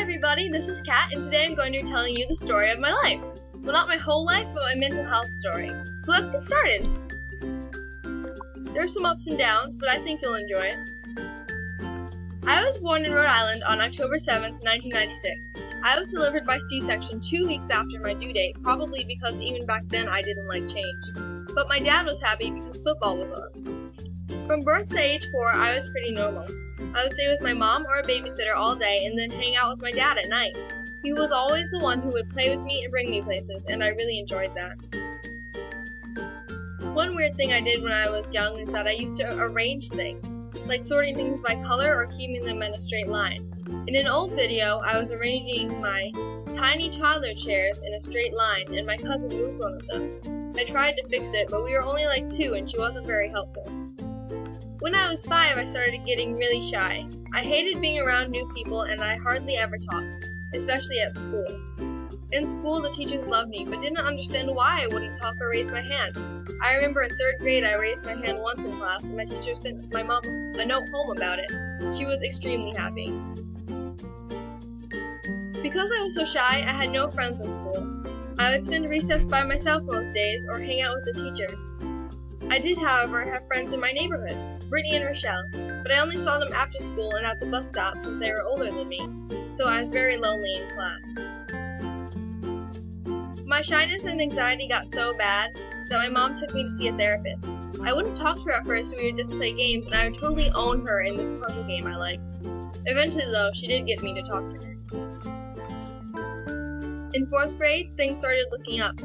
everybody, this is Kat, and today I'm going to be telling you the story of my life. Well, not my whole life, but my mental health story. So let's get started. There are some ups and downs, but I think you'll enjoy it. I was born in Rhode Island on October 7th, 1996. I was delivered by C-section 2 weeks after my due date, probably because even back then I didn't like change. But my dad was happy because football was on. From birth to age 4, I was pretty normal. I would stay with my mom or a babysitter all day and then hang out with my dad at night. He was always the one who would play with me and bring me places, and I really enjoyed that. One weird thing I did when I was young is that I used to arrange things, like sorting things by color or keeping them in a straight line. In an old video, I was arranging my tiny toddler chairs in a straight line, and my cousin moved one of them. I tried to fix it, but we were only like 2 and she wasn't very helpful. When I was 5, I started getting really shy. I hated being around new people and I hardly ever talked, especially at school. In school, the teachers loved me, but didn't understand why I wouldn't talk or raise my hand. I remember in 3rd grade I raised my hand once in class, and my teacher sent my mom a note home about it. She was extremely happy. Because I was so shy, I had no friends in school. I would spend recess by myself most days or hang out with the teacher. I did, however, have friends in my neighborhood, Brittany and Rochelle, but I only saw them after school and at the bus stop since they were older than me, so I was very lonely in class. My shyness and anxiety got so bad that my mom took me to see a therapist. I wouldn't talk to her at first, so we would just play games, and I would totally own her in this puzzle game I liked. Eventually, though, she did get me to talk to her. In 4th grade, things started looking up.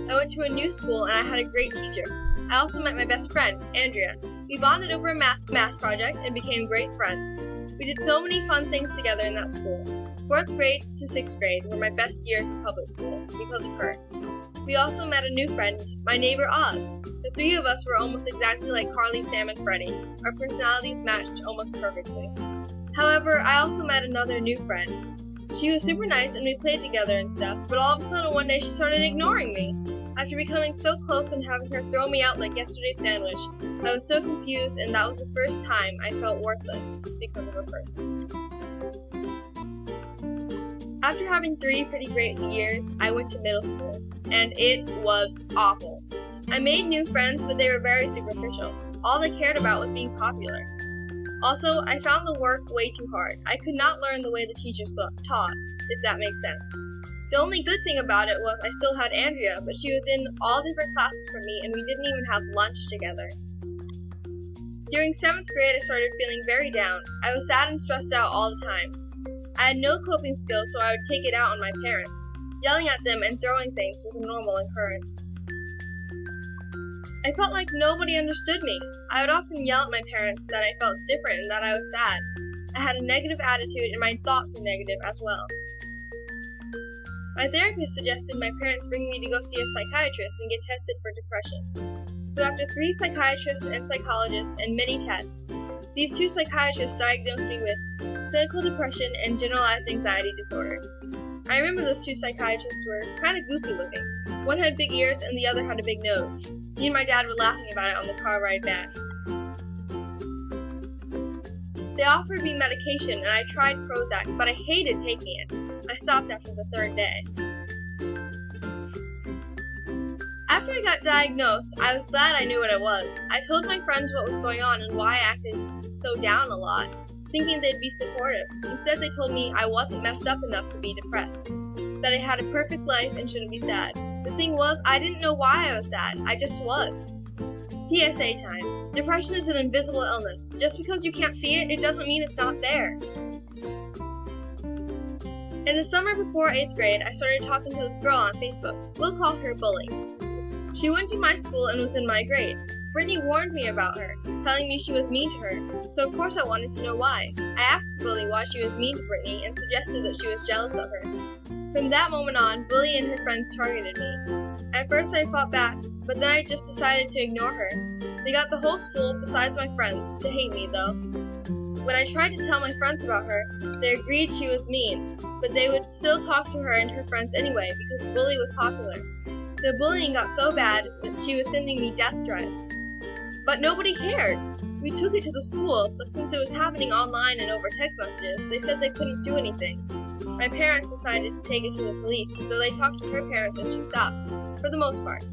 I went to a new school and I had a great teacher. I also met my best friend, Andrea. We bonded over a math project and became great friends. We did so many fun things together in that school. 4th grade to 6th grade were my best years in public school because of her. We also met a new friend, my neighbor Oz. The 3 of us were almost exactly like Carly, Sam, and Freddie. Our personalities matched almost perfectly. However, I also met another new friend. She was super nice and we played together and stuff, but all of a sudden one day she started ignoring me. After becoming so close and having her throw me out like yesterday's sandwich, I was so confused, and that was the first time I felt worthless because of a person. After having 3 pretty great years, I went to middle school, and it was awful. I made new friends, but they were very superficial. All they cared about was being popular. Also, I found the work way too hard. I could not learn the way the teachers taught, if that makes sense. The only good thing about it was I still had Andrea, but she was in all different classes from me and we didn't even have lunch together. During 7th grade, I started feeling very down. I was sad and stressed out all the time. I had no coping skills, so I would take it out on my parents. Yelling at them and throwing things was a normal occurrence. I felt like nobody understood me. I would often yell at my parents that I felt different and that I was sad. I had a negative attitude and my thoughts were negative as well. My therapist suggested my parents bring me to go see a psychiatrist and get tested for depression. So after 3 psychiatrists and psychologists and many tests, these 2 psychiatrists diagnosed me with clinical depression and generalized anxiety disorder. I remember those 2 psychiatrists were kind of goofy looking. One had big ears and the other had a big nose. Me and my dad were laughing about it on the car ride back. They offered me medication and I tried Prozac, but I hated taking it. I stopped after the 3rd day. After I got diagnosed, I was glad I knew what it was. I told my friends what was going on and why I acted so down a lot, thinking they'd be supportive. Instead, they told me I wasn't messed up enough to be depressed, that I had a perfect life and shouldn't be sad. The thing was, I didn't know why I was sad. I just was. PSA time. Depression is an invisible illness. Just because you can't see it, it doesn't mean it's not there. In the summer before 8th grade, I started talking to this girl on Facebook. We'll call her Bully. She went to my school and was in my grade. Brittany warned me about her, telling me she was mean to her, so of course I wanted to know why. I asked Bully why she was mean to Brittany and suggested that she was jealous of her. From that moment on, Bully and her friends targeted me. At first I fought back, but then I just decided to ignore her. They got the whole school, besides my friends, to hate me though. When I tried to tell my friends about her, they agreed she was mean, but they would still talk to her and her friends anyway because Bully was popular. The bullying got so bad that she was sending me death threats. But nobody cared. We took it to the school, but since it was happening online and over text messages, they said they couldn't do anything. My parents decided to take it to the police, so they talked to her parents and she stopped, for the most part.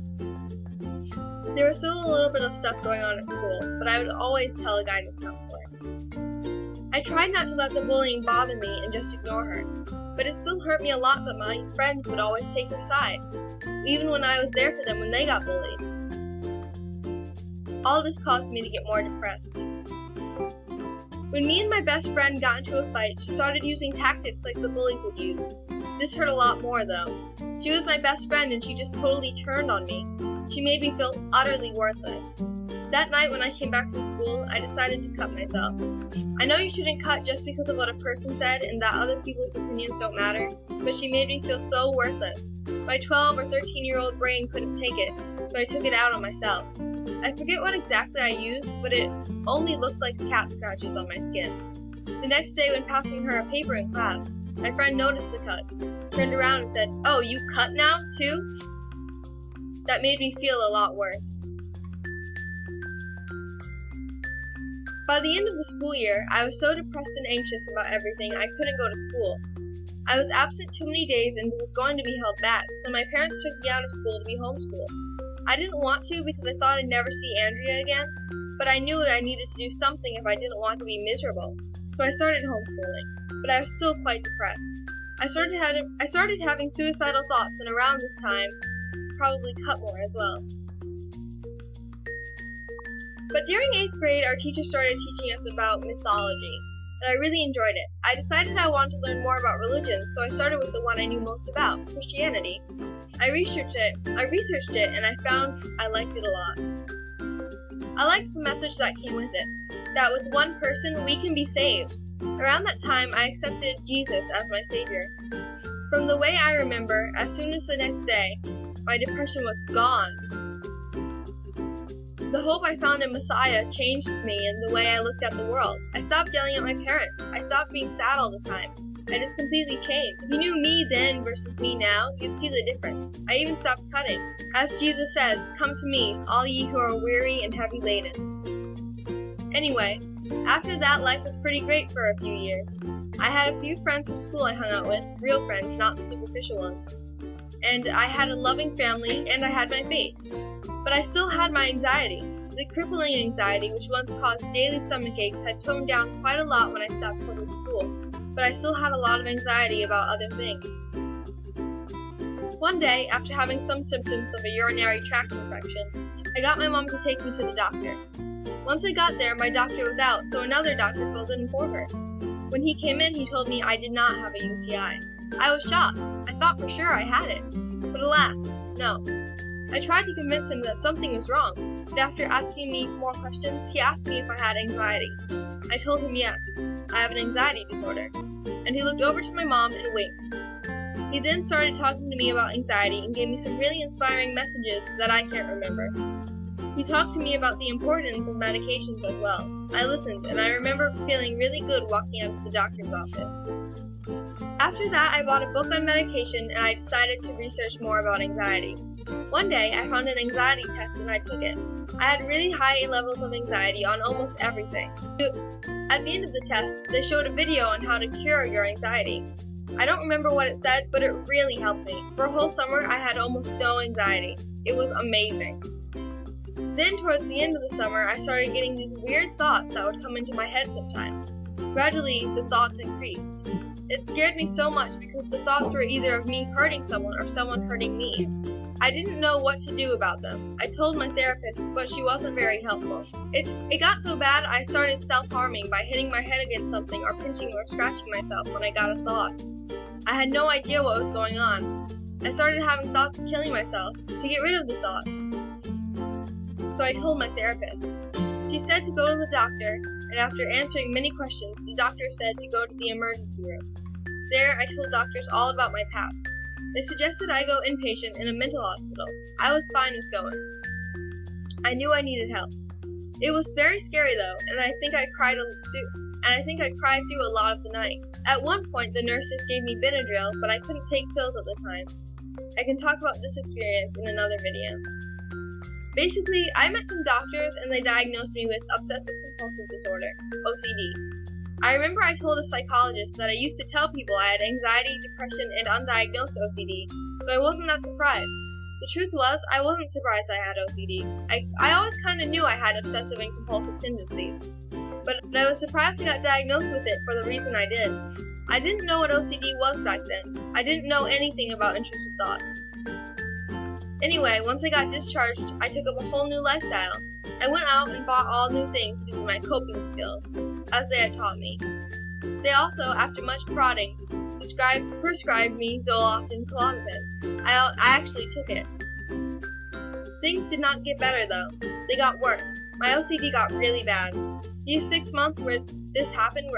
There was still a little bit of stuff going on at school, but I would always tell a guidance counselor. I tried not to let the bullying bother me and just ignore her, but it still hurt me a lot that my friends would always take her side, even when I was there for them when they got bullied. All this caused me to get more depressed. When me and my best friend got into a fight, she started using tactics like the bullies would use. This hurt a lot more though. She was my best friend and she just totally turned on me. She made me feel utterly worthless. That night when I came back from school, I decided to cut myself. I know you shouldn't cut just because of what a person said and that other people's opinions don't matter, but she made me feel so worthless. My 12 or 13-year-old brain couldn't take it, so I took it out on myself. I forget what exactly I used, but it only looked like cat scratches on my skin. The next day when passing her a paper in class, my friend noticed the cuts, turned around and said, "Oh, you cut now, too?" That made me feel a lot worse. By the end of the school year, I was so depressed and anxious about everything I couldn't go to school. I was absent too many days and was going to be held back, so my parents took me out of school to be homeschooled. I didn't want to because I thought I'd never see Andrea again, but I knew I needed to do something if I didn't want to be miserable. So I started homeschooling, but I was still quite depressed. I started having suicidal thoughts, and around this time, probably cut more as well. But during 8th grade, our teacher started teaching us about mythology, and I really enjoyed it. I decided I wanted to learn more about religion, so I started with the one I knew most about, Christianity. I researched it, and I found I liked it a lot. I liked the message that came with it, that with one person we can be saved. Around that time, I accepted Jesus as my savior. From the way I remember, as soon as the next day, my depression was gone. The hope I found in Messiah changed me in the way I looked at the world. I stopped yelling at my parents. I stopped being sad all the time. I just completely changed. If you knew me then versus me now, you'd see the difference. I even stopped cutting. As Jesus says, "Come to me, all ye who are weary and heavy laden." Anyway, after that, life was pretty great for a few years. I had a few friends from school I hung out with, real friends, not the superficial ones. And I had a loving family, and I had my faith. But I still had my anxiety. The crippling anxiety, which once caused daily stomach aches, had toned down quite a lot when I stopped public school, but I still had a lot of anxiety about other things. One day, after having some symptoms of a urinary tract infection, I got my mom to take me to the doctor. Once I got there, my doctor was out, so another doctor filled in for her. When he came in, he told me I did not have a UTI. I was shocked. I thought for sure I had it. But alas, no. I tried to convince him that something was wrong, but after asking me more questions, he asked me if I had anxiety. I told him yes, I have an anxiety disorder, and he looked over to my mom and winked. He then started talking to me about anxiety and gave me some really inspiring messages that I can't remember. He talked to me about the importance of medications as well. I listened, and I remember feeling really good walking out of the doctor's office. After that, I bought a book on medication and I decided to research more about anxiety. One day, I found an anxiety test and I took it. I had really high levels of anxiety on almost everything. At the end of the test, they showed a video on how to cure your anxiety. I don't remember what it said, but it really helped me. For a whole summer, I had almost no anxiety. It was amazing. Then, towards the end of the summer, I started getting these weird thoughts that would come into my head sometimes. Gradually, the thoughts increased. It scared me so much because the thoughts were either of me hurting someone or someone hurting me. I didn't know what to do about them. I told my therapist, but she wasn't very helpful. It got so bad I started self-harming by hitting my head against something or pinching or scratching myself when I got a thought. I had no idea what was going on. I started having thoughts of killing myself to get rid of the thought. So I told my therapist. She said to go to the doctor, and after answering many questions, the doctor said to go to the emergency room. There, I told doctors all about my past. They suggested I go inpatient in a mental hospital. I was fine with going. I knew I needed help. It was very scary though, and I think I cried through a lot of the night. At one point, the nurses gave me Benadryl, but I couldn't take pills at the time. I can talk about this experience in another video. Basically, I met some doctors and they diagnosed me with Obsessive-compulsive disorder, OCD. I remember I told a psychologist that I used to tell people I had anxiety, depression, and undiagnosed OCD, so I wasn't that surprised. The truth was, I wasn't surprised I had OCD. I always kind of knew I had obsessive and compulsive tendencies, but I was surprised I got diagnosed with it for the reason I did. I didn't know what OCD was back then. I didn't know anything about intrusive thoughts. Anyway, once I got discharged, I took up a whole new lifestyle. I went out and bought all new things to do my coping skills, as they had taught me. They also, after much prodding, prescribed me Zoloft and Klonopin. I actually took it. Things did not get better though. They got worse. My OCD got really bad. These 6 months where this happened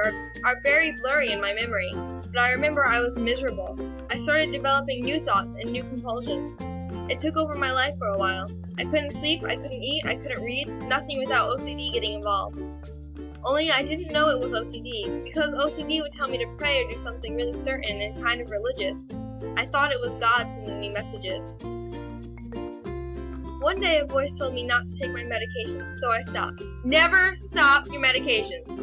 are very blurry in my memory, but I remember I was miserable. I started developing new thoughts and new compulsions. It took over my life for a while. I couldn't sleep, I couldn't eat, I couldn't read, nothing without OCD getting involved. Only I didn't know it was OCD, because OCD would tell me to pray or do something really certain and kind of religious. I thought it was God sending me messages. One day a voice told me not to take my medications, so I stopped. Never stop your medications!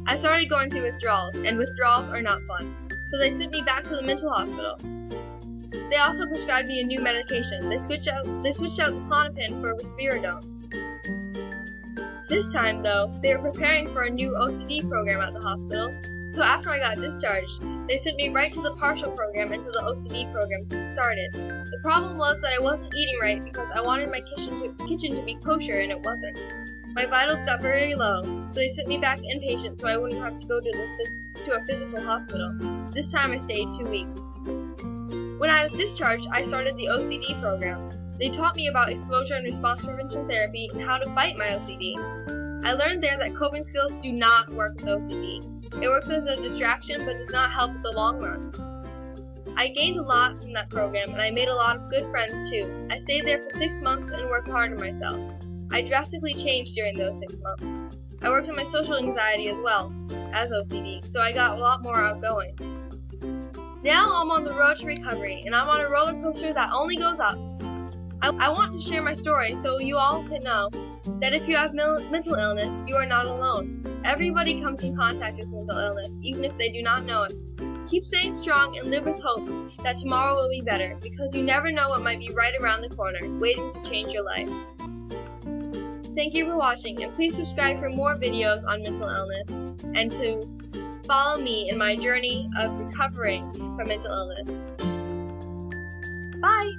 I started going through withdrawals, and withdrawals are not fun. So they sent me back to the mental hospital. They also prescribed me a new medication. They switched out the Klonopin for risperidone. This time, though, they were preparing for a new OCD program at the hospital, so after I got discharged, they sent me right to the partial program until the OCD program started. The problem was that I wasn't eating right because I wanted my kitchen to be kosher and it wasn't. My vitals got very low, so they sent me back inpatient so I wouldn't have to go to a physical hospital. This time I stayed 2 weeks. When I was discharged, I started the OCD program. They taught me about exposure and response prevention therapy and how to fight my OCD. I learned there that coping skills do not work with OCD. It works as a distraction but does not help in the long run. I gained a lot from that program and I made a lot of good friends too. I stayed there for 6 months and worked hard on myself. I drastically changed during those 6 months. I worked on my social anxiety as well as OCD, so I got a lot more outgoing. Now I'm on the road to recovery and I'm on a roller coaster that only goes up. I want to share my story so you all can know that if you have mental illness, you are not alone. Everybody comes in contact with mental illness, even if they do not know it. Keep staying strong and live with hope that tomorrow will be better, because you never know what might be right around the corner, waiting to change your life. Thank you for watching, and please subscribe for more videos on mental illness, and to follow me in my journey of recovering from mental illness. Bye!